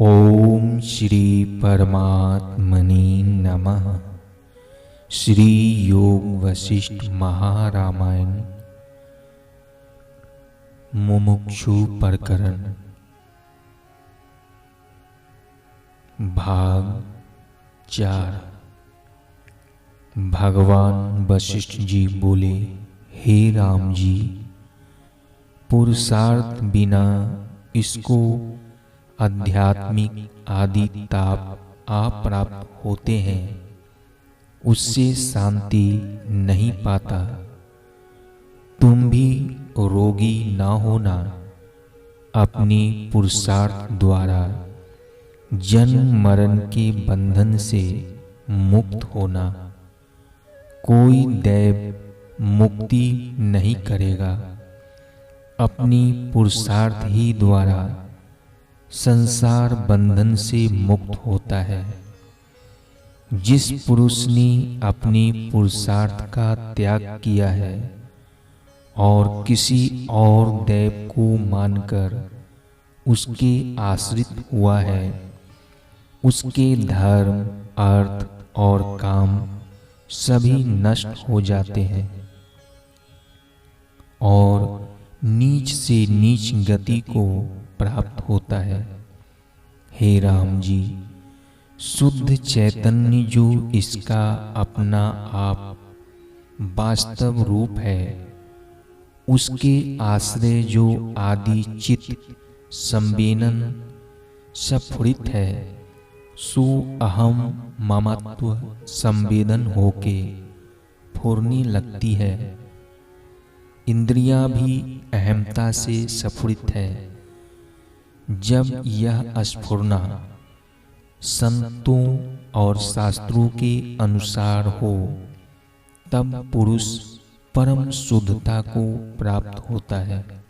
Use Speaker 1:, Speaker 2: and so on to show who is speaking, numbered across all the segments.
Speaker 1: ओम श्री परमात्मने नमः। श्री योग वशिष्ठ महारामायण मुमुक्षु प्रकरण भाग 4। भगवान वशिष्ठ जी बोले, हे राम जी, पुरुषार्थ बिना इसको आध्यात्मिक आदि ताप अप्राप्त होते हैं, उससे शांति नहीं पाता। तुम भी रोगी ना होना, अपने पुरुषार्थ द्वारा जन्म मरण के बंधन से मुक्त होना। कोई दैव मुक्ति नहीं करेगा, अपनी पुरुषार्थ ही द्वारा संसार बंधन से मुक्त होता है। जिस पुरुष ने अपने पुरुषार्थ का त्याग किया है और किसी और दैव को मानकर उसके आश्रित हुआ है, उसके धर्म, अर्थ और काम सभी नष्ट हो जाते हैं और नीच से नीच गति को प्राप्त होता है। हे राम जी, शुद्ध चैतन्य जो इसका अपना आप वास्तव रूप है, उसके आश्रय जो आदि चित्त संवेदन स्फुरित है, सो अहम ममत्व संवेदन होके फुरने लगती है। इंद्रियां भी अहमता से स्फुरित है। जब यह स्फुरना संतों और शास्त्रों के अनुसार हो, तब पुरुष परम शुद्धता को प्राप्त होता है।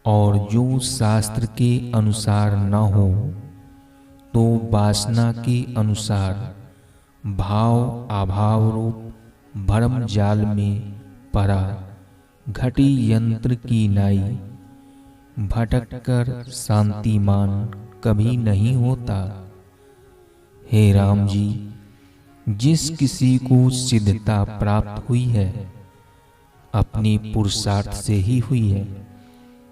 Speaker 1: और जो शास्त्र के अनुसार न हो, तो वासना के अनुसार भाव अभाव रूप भरम जाल में पड़ा घटी यंत्र की नाई भटक कर शांतिमान कभी नहीं होता। हे राम जी, जिस किसी को सिद्धता प्राप्त हुई है, अपने पुरुषार्थ से ही हुई है।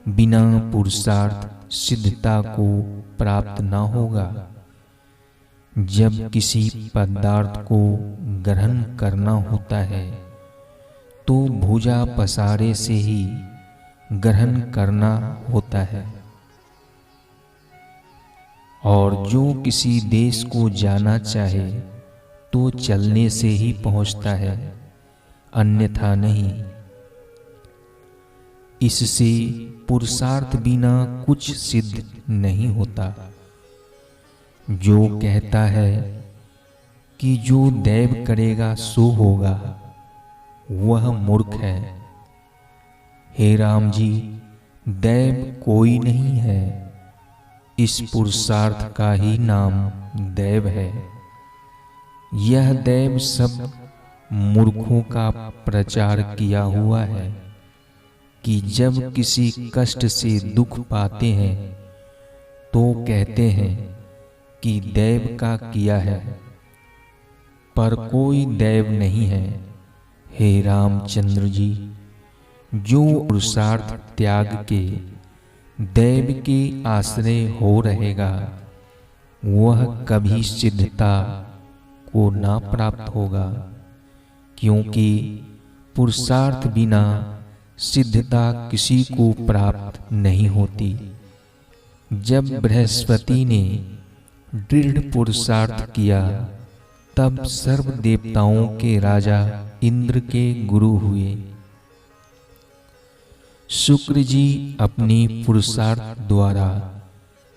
Speaker 1: बिना पुरुषार्थ सिद्धता को प्राप्त न होगा। जब किसी पदार्थ को ग्रहण करना होता है, तो भुजा पसारे से ही ग्रहण करना होता है। और जो किसी देश को जाना चाहे, तो चलने से ही पहुंचता है, अन्यथा नहीं। इससे पुरुषार्थ बिना कुछ सिद्ध नहीं होता। जो कहता है कि जो दैव करेगा सो होगा, वह मूर्ख है। हे राम जी, दैव कोई नहीं है, इस पुरुषार्थ का ही नाम दैव है। यह दैव सब मूर्खों का प्रचार किया हुआ है कि जब किसी कष्ट से दुख पाते हैं, तो कहते हैं कि दैव का किया है, पर कोई दैव नहीं है। हे रामचंद्र जी, जो पुरुषार्थ त्याग के दैव के आश्रय हो रहेगा, वह कभी सिद्धता को ना प्राप्त होगा। क्योंकि पुरुषार्थ बिना सिद्धता किसी को प्राप्त नहीं होती। जब बृहस्पति ने दृढ़ पुरुषार्थ किया, तब सर्व देवताओं के राजा इंद्र के गुरु हुए। शुक्र जी अपने पुरुषार्थ द्वारा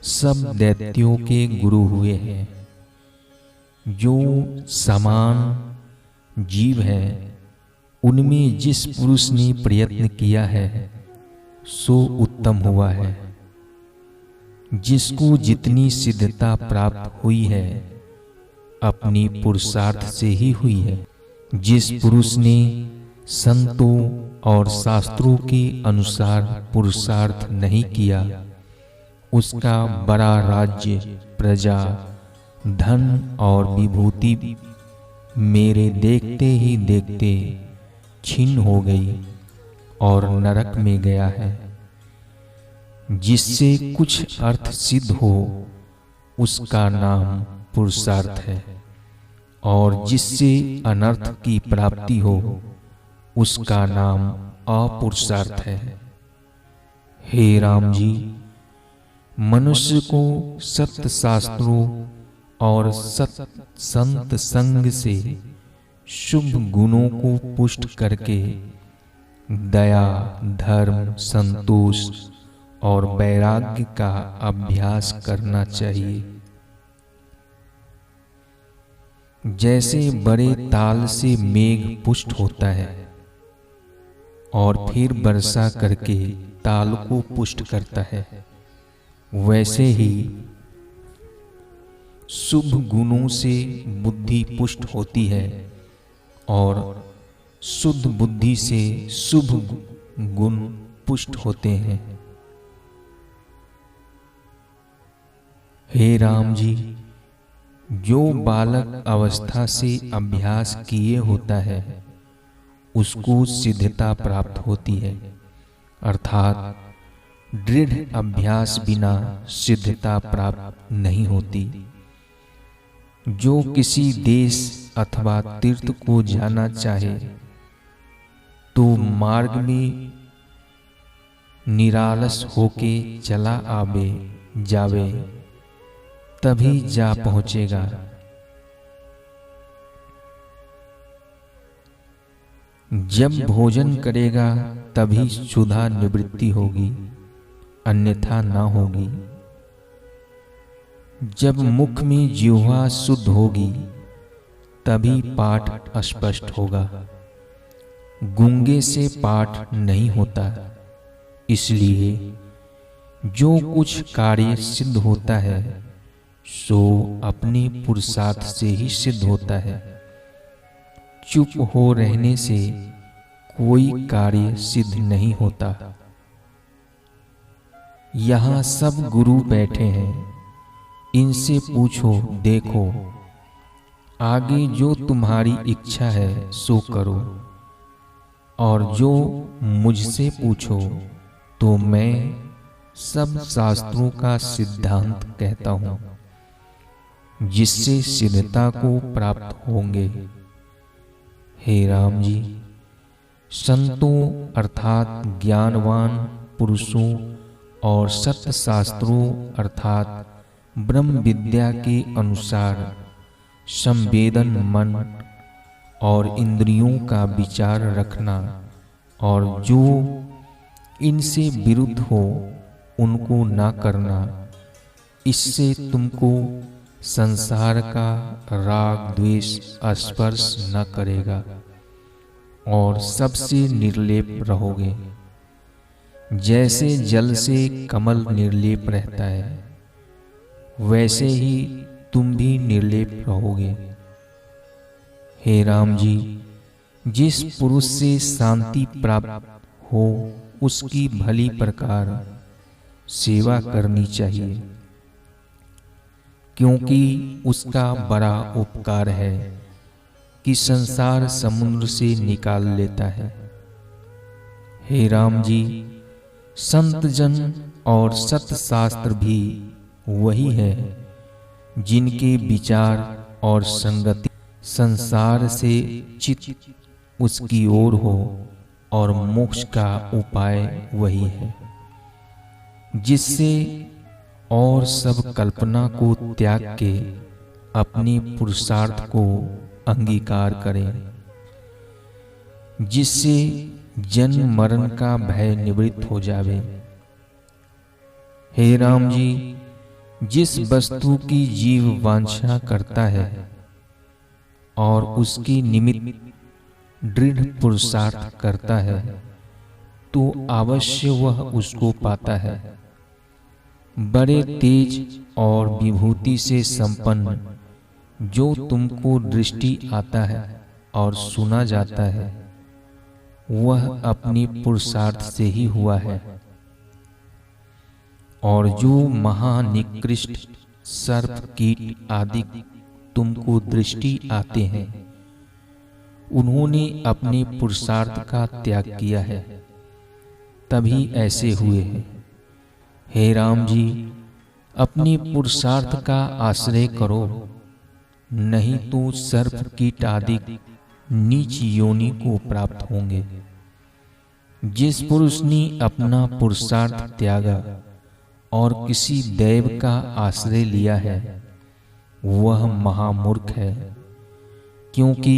Speaker 1: सब दैत्यों के गुरु हुए हैं। जो समान जीव हैं, उनमें जिस पुरुष ने प्रयत्न किया है, सो उत्तम हुआ है। जिसको जितनी सिद्धता प्राप्त हुई है, अपनी पुरुषार्थ से ही हुई है। जिस पुरुष ने संतों और शास्त्रों के अनुसार पुरुषार्थ नहीं किया, उसका बड़ा राज्य, प्रजा, धन और विभूति मेरे देखते ही देखते छीन हो गई और नरक में गया है। जिससे कुछ अर्थ सिद्ध हो उसका नाम पुरुषार्थ है, और जिससे अनर्थ की प्राप्ति हो उसका नाम अपुरुषार्थ है। हे राम जी, मनुष्य को सत्य शास्त्रों और सत संत संग से शुभ गुणों को पुष्ट करके दया, धर्म, संतोष और वैराग्य का अभ्यास करना चाहिए। जैसे बड़े ताल से मेघ पुष्ट होता है और फिर वर्षा करके ताल को पुष्ट करता है, वैसे ही शुभ गुणों से बुद्धि पुष्ट होती है और शुद्ध बुद्धि से शुभ गुण पुष्ट होते हैं। हे राम जी, जो बालक अवस्था से अभ्यास किए होता है उसको सिद्धता प्राप्त होती है, अर्थात दृढ़ अभ्यास बिना सिद्धता प्राप्त नहीं होती। जो किसी देश अथवा तीर्थ को जाना चाहे तो मार्ग में निरालस होके चला आवे जावे, तभी जा पहुंचेगा। जब भोजन करेगा तभी क्षुधा निवृत्ति होगी, अन्यथा ना होगी। जब मुख में जिह्वा शुद्ध होगी तभी पाठ स्पष्ट होगा। गूंगे से पाठ नहीं होता, इसलिए जो कुछ कार्य सिद्ध होता है सो अपने पुरुषार्थ से ही सिद्ध होता है। चुप हो रहने से कोई कार्य सिद्ध नहीं होता। यहाँ सब गुरु बैठे हैं, इनसे पूछो देखो, आगे जो तुम्हारी इच्छा है सो करो, और जो मुझसे पूछो तो मैं सब शास्त्रों का सिद्धांत कहता हूँ, जिससे सिद्धता को प्राप्त होंगे। हे राम जी, संतों अर्थात ज्ञानवान पुरुषों और सत्य शास्त्रों अर्थात ब्रह्म विद्या के अनुसार संवेदन मन और इंद्रियों का विचार रखना, और जो इनसे विरुद्ध हो उनको ना करना। इससे तुमको संसार का राग द्वेष स्पर्श न करेगा और सबसे निर्लेप रहोगे। जैसे जल से कमल निर्लेप रहता है, वैसे ही तुम भी निर्लेप रहोगे। हे राम जी, जिस पुरुष से शांति प्राप्त हो उसकी भली प्रकार सेवा करनी चाहिए, क्योंकि उसका बड़ा उपकार है कि संसार समुद्र से निकाल लेता है। हे राम जी, संत जन और सत्य शास्त्र भी वही है जिनके विचार और संगति संसार से चित्त उसकी ओर हो, और मोक्ष का उपाय वही है, जिससे और सब कल्पना को त्याग के अपने पुरुषार्थ को अंगीकार करें, जिससे जन्म मरण का भय निवृत्त हो जावे। हे राम जी, जिस वस्तु की जीव वांछा करता है और उसकी निमित्त दृढ़ पुरुषार्थ करता है तो अवश्य वह उसको पाता है। बड़े तेज और विभूति से संपन्न जो तुमको दृष्टि आता है और सुना जाता है, वह अपनी पुरुषार्थ से ही हुआ है। और जो महानिकृष्ट सर्प कीट आदि तुमको दृष्टि आते हैं, उन्होंने अपने पुरुषार्थ का त्याग किया है, तभी ऐसे हुए हैं। हे राम जी, अपने पुरुषार्थ का आश्रय करो, नहीं तो सर्प कीट आदि नीच योनि को प्राप्त होंगे। जिस पुरुष ने अपना पुरुषार्थ त्यागा और किसी दैव का आश्रय लिया है, वह महामूर्ख है, क्योंकि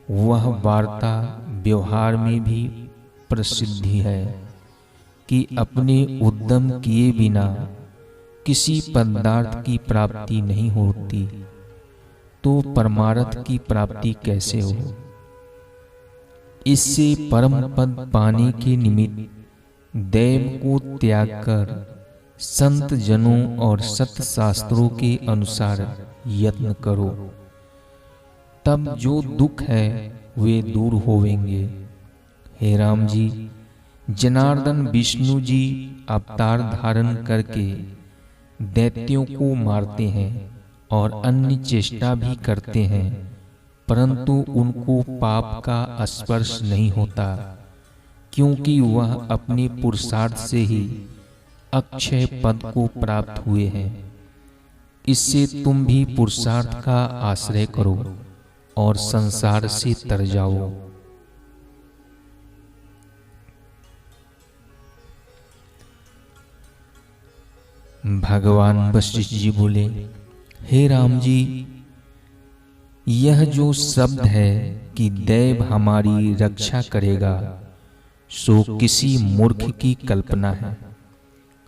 Speaker 1: वह वार्ता व्यवहार में भी प्रसिद्धि है कि अपने उद्यम किए बिना किसी पदार्थ की प्राप्ति नहीं होती, तो परमार्थ की प्राप्ति कैसे हो। इससे परम पद पाने के निमित्त दैव को त्याग कर संत जनों और सत शास्त्रों के अनुसार यत्न करो, तब जो दुख है वे दूर होवेंगे। हे राम जी, जनार्दन विष्णु जी अवतार धारण करके दैत्यों को मारते हैं और अन्य चेष्टा भी करते हैं, परंतु उनको पाप का स्पर्श नहीं होता, क्योंकि वह अपने पुरुषार्थ से ही अक्षय पद को प्राप्त हुए हैं। इससे तुम भी पुरुषार्थ का आश्रय करो और संसार से तर जाओ। भगवान वशिष्ठ जी बोले, हे राम जी, यह जो शब्द है कि दैव हमारी रक्षा करेगा, सो किसी मूर्ख की कल्पना है।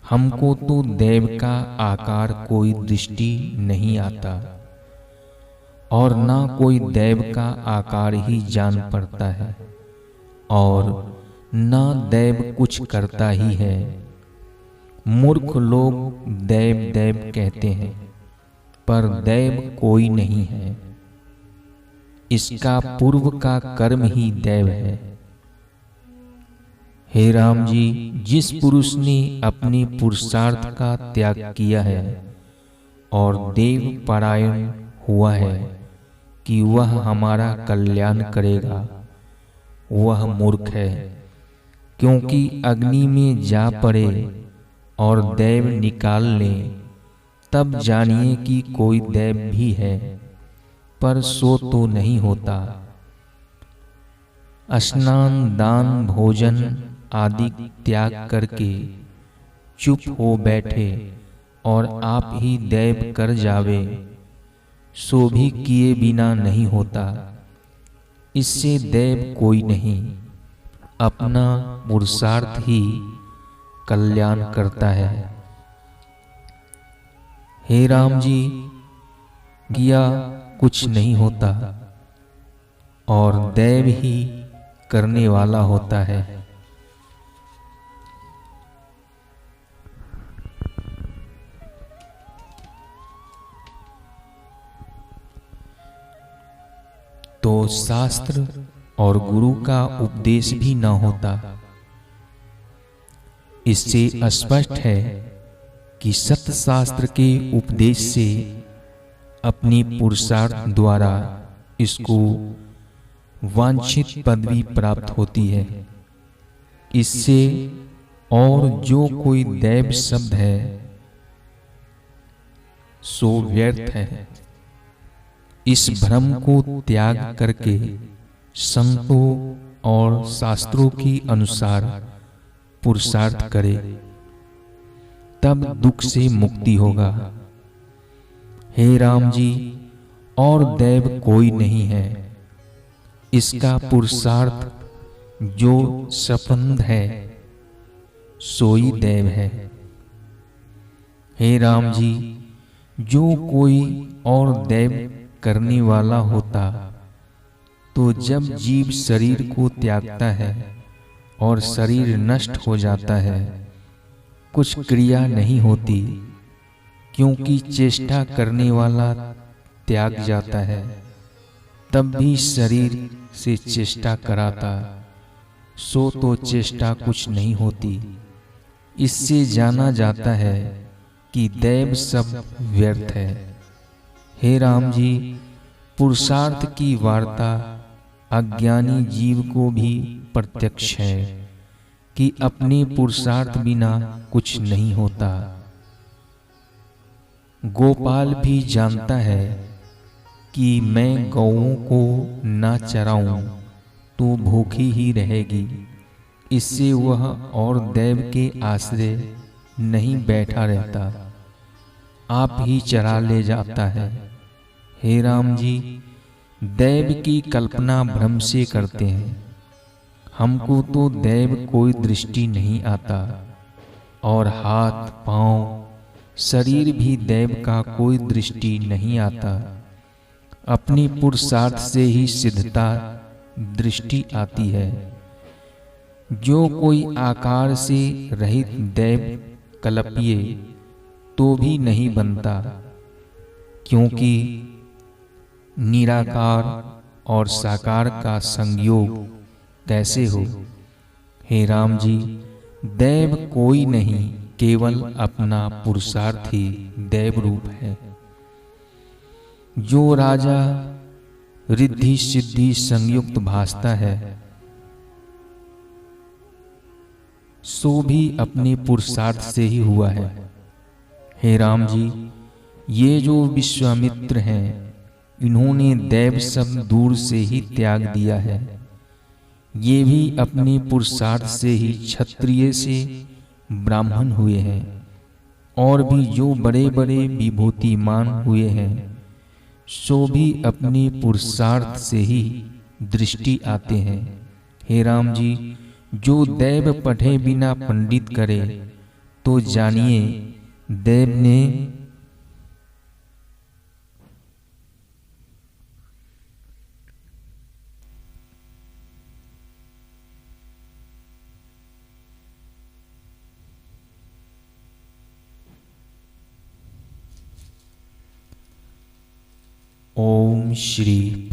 Speaker 1: हमको तो दैव का आकार कोई दृष्टि नहीं आता, और ना कोई दैव का आकार ही जान पड़ता है, और ना दैव कुछ करता ही है। मूर्ख लोग दैव दैव कहते हैं, पर दैव कोई नहीं है। इसका पूर्व का कर्म ही दैव है। हे राम जी, जिस पुरुष ने अपने पुरुषार्थ का त्याग किया है और देव परायण हुआ है कि वह हमारा कल्याण करेगा, वह मूर्ख है, क्योंकि अग्नि में जा पड़े और दैव निकाल ले, तब जानिए कि कोई दैव भी है, पर सो तो नहीं होता। स्नान दान भोजन आदि त्याग करके चुप हो बैठे और आप ही दैव कर जावे, सो भी किए बिना नहीं होता। इससे दैव कोई नहीं, अपना पुरुषार्थ ही कल्याण करता है। हे राम जी, किया कुछ नहीं होता और दैव ही करने वाला होता है। तो शास्त्र और गुरु का उपदेश भी न होता। इससे स्पष्ट है कि सत्य शास्त्र के उपदेश से अपनी पुरुषार्थ द्वारा इसको वांछित पदवी प्राप्त होती है। इससे और जो कोई दैव शब्द है सो व्यर्थ है। इस भ्रम को त्याग करके संतों और शास्त्रों के अनुसार पुरुषार्थ करे, तब दुख से मुक्ति होगा। हे राम जी, और दैव कोई नहीं है। इसका पुरुषार्थ जो संपन्न है सोई दैव है। हे राम जी, जो कोई और दैव करने वाला होता तो जब जीव शरीर को त्यागता है और शरीर नष्ट हो जाता है, कुछ क्रिया नहीं होती, क्योंकि चेष्टा करने वाला त्याग जाता है, तब भी शरीर से चेष्टा कराता, सो तो चेष्टा कुछ नहीं होती। इससे जाना जाता है कि दैव सब व्यर्थ है। हे राम जी, पुरुषार्थ की वार्ता अज्ञानी जीव को भी प्रत्यक्ष है कि अपने पुरुषार्थ बिना कुछ नहीं होता। गोपाल भी जानता है कि मैं गौओं को ना चराऊं तो भूखी ही रहेगी, इससे वह और दैव के आश्रय नहीं बैठा रहता, आप ही चरा ले जाता है। हे राम जी, दैव की कल्पना भ्रम से करते हैं। हमको तो दैव कोई दृष्टि नहीं आता, और हाथ पांव शरीर भी दैव का कोई दृष्टि नहीं आता। अपनी पुरुषार्थ से ही सिद्धता दृष्टि आती है। जो कोई आकार से रहित दैव कल्पिए तो भी नहीं बनता, क्योंकि निराकार और साकार का संयोग कैसे हो। हे राम जी, दैव कोई नहीं, केवल अपना पुरुषार्थ ही दैव रूप है। जो राजा रिद्धि सिद्धि संयुक्त भासता है, सो भी अपने पुरुषार्थ से ही हुआ है। हे राम जी, ये जो विश्वामित्र हैं, इन्होंने दैव सब दूर से ही त्याग दिया है। ये भी अपने पुरुषार्थ से ही क्षत्रिय से ब्राह्मण हुए हैं, और भी जो बड़े बड़े विभूतिमान हुए हैं, सो भी अपने पुरुषार्थ से ही दृष्टि आते हैं। हे राम जी, जो दैव पढ़े बिना पंडित करे, तो जानिए दैव ने ओम श्री